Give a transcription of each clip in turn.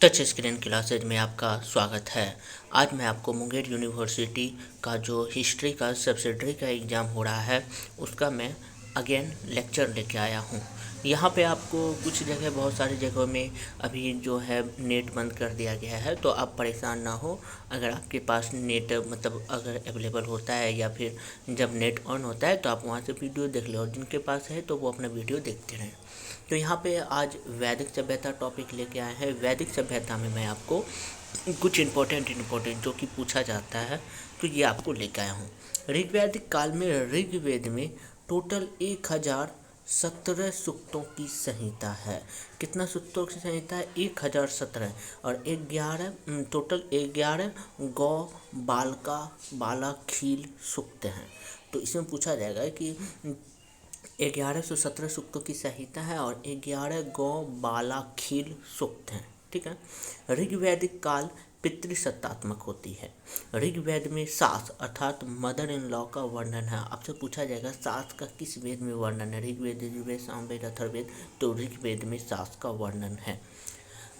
Touch screen classes में आपका स्वागत है। आज मैं आपको मुंगेर यूनिवर्सिटी का जो हिस्ट्री का सब्सिडरी का एग्ज़ाम हो रहा है उसका मैं अगेन लेक्चर लेके आया हूँ। यहाँ पे आपको कुछ जगह, बहुत सारी जगहों में अभी जो है नेट बंद कर दिया गया है, तो आप परेशान ना हो। अगर आपके पास नेट अगर अवेलेबल होता है या फिर जब नेट ऑन होता है तो आप वहाँ से वीडियो देख लो, और जिनके पास है तो वो अपना वीडियो देखते रहें। तो यहाँ पे आज वैदिक सभ्यता टॉपिक लेके आए हैं। वैदिक सभ्यता में मैं आपको कुछ इम्पोर्टेंट जो कि पूछा जाता है तो ये आपको लेके आया हूँ। ऋग्वैदिक काल में ऋग्वेद में टोटल 1017 सूक्तों की संहिता है। कितना सूक्तों की संहिता है? 1017। और 11 गौ बालखील सूक्त हैं। तो इसमें पूछा जाएगा कि 1117 सूक्तों की संहिता है और 11 गौ बालाखील सूक्त हैं। ठीक है। ऋग्वैदिक काल पितृसत्तात्मक होती है। ऋग्वेद में सास अर्थात मदर इन लॉ का वर्णन है। आपसे पूछा जाएगा सास का किस वेद में वर्णन है? ऋग्वेद, यजुर्वेद, सामवेद, अथर्ववेद। तो ऋग्वेद में सास का वर्णन है।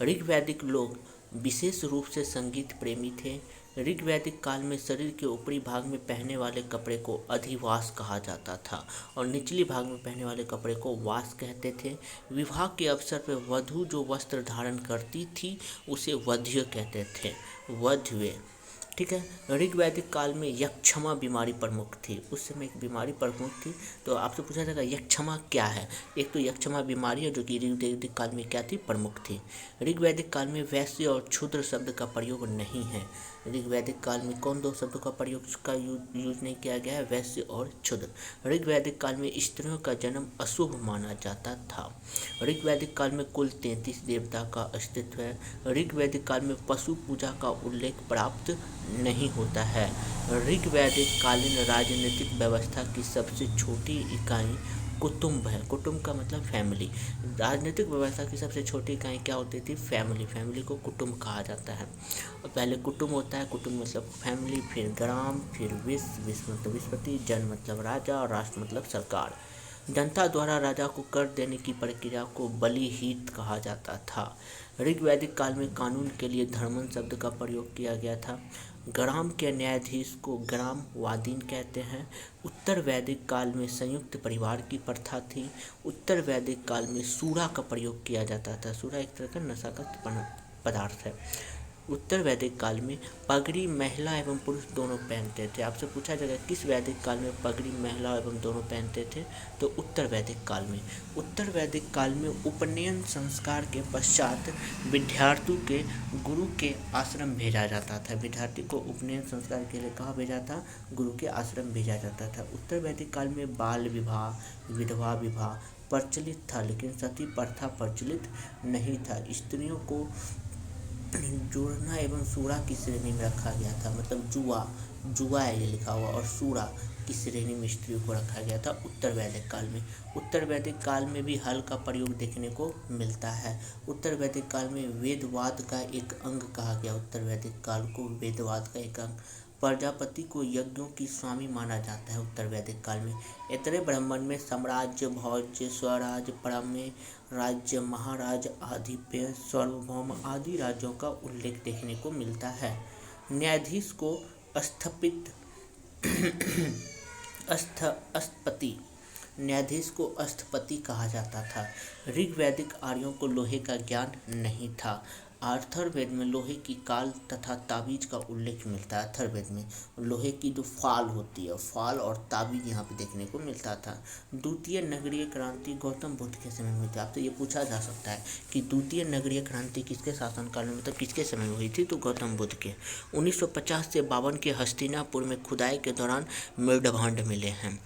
ऋग्वैदिक लोग विशेष रूप से संगीत प्रेमी थे। ऋग्वैदिक काल में शरीर के ऊपरी भाग में पहनने वाले कपड़े को अधिवास कहा जाता था और निचली भाग में पहनने वाले कपड़े को वास कहते थे। विवाह के अवसर पर वधू जो वस्त्र धारण करती थी उसे वध्य कहते थे, वध्य। ठीक है। ऋग्वैदिक काल में यक्षमा बीमारी प्रमुख थी। उस समय एक बीमारी प्रमुख थी। तो आपसे पूछा जाएगा यक्षमा क्या है? एक तो यक्षमा बीमारी है जो कि ऋग्वैदिक काल में क्या थी? प्रमुख थी। ऋग्वैदिक काल में वैश्य और क्षुद्र शब्द का प्रयोग नहीं है। ऋग्वैदिक काल में कौन दो शब्दों का प्रयोग यूज नहीं किया गया है? वैश्य और क्षुद्र। ऋग्वैदिक काल में स्त्रियों का जन्म अशुभ माना जाता था। ऋग्वैदिक काल में कुल 33 देवता का अस्तित्व है। ऋग्वैदिक काल में पशु पूजा का उल्लेख प्राप्त नहीं होता है। ऋग्वैदिक कालीन राजनीतिक व्यवस्था की सबसे छोटी इकाई कुटुंब है। कुटुंब का मतलब फैमिली। राजनीतिक व्यवस्था की सबसे छोटी इकाई क्या होती थी? फैमिली। फैमिली को कुटुंब कहा जाता है। और पहले कुटुंब होता है, कुटुंब मतलब फैमिली, फिर ग्राम, फिर विश्व मतलब विस्पति, जन मतलब राजा और राष्ट्र मतलब सरकार। जनता द्वारा राजा को कर देने की प्रक्रिया को बलिहीत कहा जाता था। ऋग्वैदिक काल में कानून के लिए धर्मन शब्द का प्रयोग किया गया था। ग्राम के न्यायाधीश को ग्राम वादीन कहते हैं। उत्तर वैदिक काल में संयुक्त परिवार की प्रथा थी। उत्तर वैदिक काल में सूरा का प्रयोग किया जाता था। सूरा एक तरह का नशा का पदार्थ है। उत्तर वैदिक काल में पगड़ी महिला एवं पुरुष दोनों पहनते थे। आपसे पूछा जाएगा किस वैदिक काल में पगड़ी महिला एवं दोनों पहनते थे? तो उत्तर वैदिक काल में। उत्तर वैदिक काल में उपनयन संस्कार के पश्चात विद्यार्थी के गुरु के आश्रम भेजा जाता था। विद्यार्थी को उपनयन संस्कार के लिए कहाँ भेजा था? गुरु के आश्रम भेजा जाता था। उत्तर वैदिक काल में बाल विवाह, विधवा विवाह प्रचलित था, लेकिन सती प्रथा प्रचलित नहीं था। स्त्रियों को जुड़ना एवं सूरा की श्रेणी में रखा गया था। मतलब जुआ है ये लिखा हुआ, और सूरा की श्रेणी में स्त्रियों को रखा गया था उत्तर वैदिक काल में। उत्तर वैदिक काल में भी हल का प्रयोग देखने को मिलता है। उत्तर वैदिक काल में वेदवाद का एक अंग कहा गया। उत्तर वैदिक काल को वेदवाद का एक अंग। प्रजापति को यज्ञों की स्वामी माना जाता है उत्तर वैदिक काल में। इतरे ब्राह्मण में साम्राज्य, भौज्य, स्वराज, प्रमेय राज्य, महाराज, आधिप्य, सार्वभौम आदि राज्यों का उल्लेख देखने को मिलता है। न्यायाधीश को न्यायाधीश को अस्थपति कहा जाता था। ऋग्वैदिक आर्यों को लोहे का ज्ञान नहीं था। अथर्ववेद में लोहे की काल तथा ताबीज का उल्लेख मिलता है। अथर्ववेद में लोहे की जो फाल होती है, फाल और ताबीज यहाँ पे देखने को मिलता था। द्वितीय नगरीय क्रांति गौतम बुद्ध के समय में हुई थी। आपसे ये पूछा जा सकता है कि द्वितीय नगरीय क्रांति किसके शासनकाल में, मतलब किसके समय में हुई थी? तो गौतम बुद्ध के। 1950 से 52 के हस्तिनापुर में खुदाई के दौरान मेढभांड मिले हैं।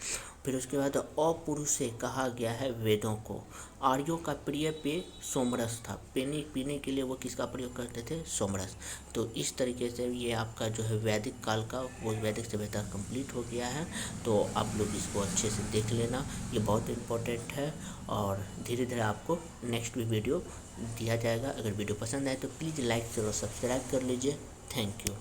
फिर उसके बाद अपौरुषे कहा गया है वेदों को। आर्यों का प्रिय पेय सोमरस था। पीने के लिए वो किसका प्रयोग करते थे? सोमरस। तो इस तरीके से ये आपका जो है वैदिक काल का वो वैदिक सभ्यता कंप्लीट हो गया है। तो आप लोग इसको अच्छे से देख लेना, ये बहुत इम्पोर्टेंट है। और धीरे धीरे आपको नेक्स्ट भी वीडियो दिया जाएगा। अगर वीडियो पसंद आए तो प्लीज़ लाइक शेयर और सब्सक्राइब कर लीजिए। Thank you.